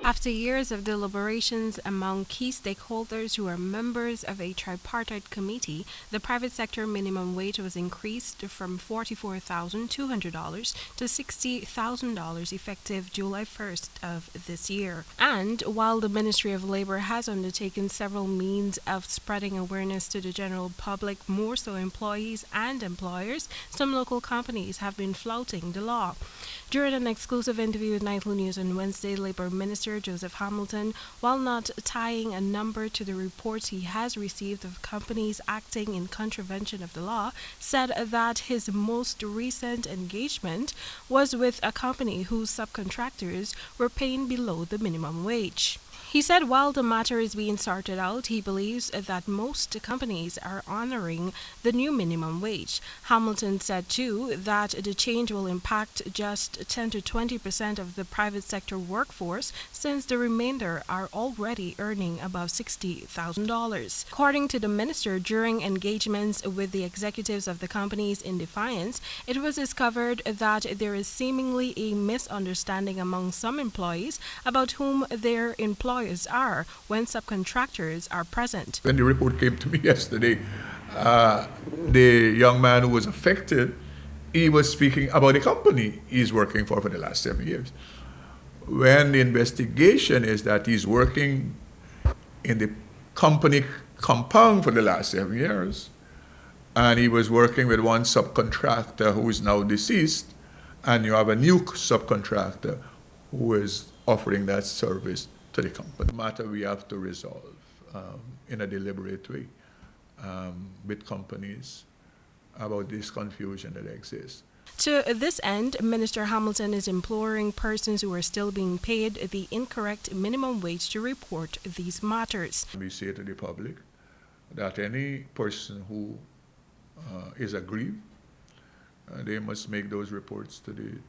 After years of deliberations among key stakeholders who are members of a tripartite committee, the private sector minimum wage was increased from $44,200 to $60,000 effective July 1st of this year. And while the Ministry of Labor has undertaken several means of spreading awareness to the general public, more so employees and employers, some local companies have been flouting the law. During an exclusive interview with Nightly News on Wednesday, Labor Minister Joseph Hamilton, while not tying a number to the reports he has received of companies acting in contravention of the law, said that his most recent engagement was with a company whose subcontractors were paying below the minimum wage. He said while the matter is being sorted out, he believes that most companies are honoring the new minimum wage. Hamilton said, too, that the change will impact just 10 to 20% of the private sector workforce, since the remainder are already earning above $60,000. According to the minister, during engagements with the executives of the companies in defiance, it was discovered that there is seemingly a misunderstanding among some employees about whom their employers are when subcontractors are present. When the report came to me yesterday, the young man who was affected, he was speaking about the company he's working for the last 7 years. When the investigation is that he's working in the company compound for the last 7 years, and he was working with one subcontractor who is now deceased, and you have a new subcontractor who is offering that service to the company. Matter we have to resolve in a deliberate way with companies about this confusion that exists. To this end, Minister Hamilton is imploring persons who are still being paid the incorrect minimum wage to report these matters. We say to the public that any person who is aggrieved, they must make those reports to the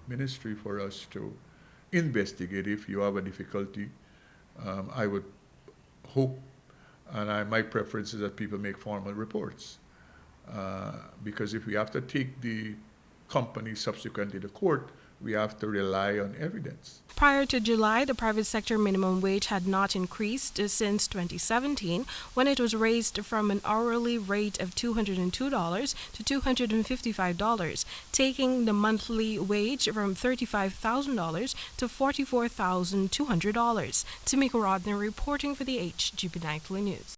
ministry for us to investigate. If you have a difficulty, I would hope, and my preference is that people make formal reports, because if we have to take the company subsequently to court, we have to rely on evidence. Prior to July, the private sector minimum wage had not increased since 2017, when it was raised from an hourly rate of $202 to $255, taking the monthly wage from $35,000 to $44,200. Timeka Rodney reporting for the HGB Nightly News.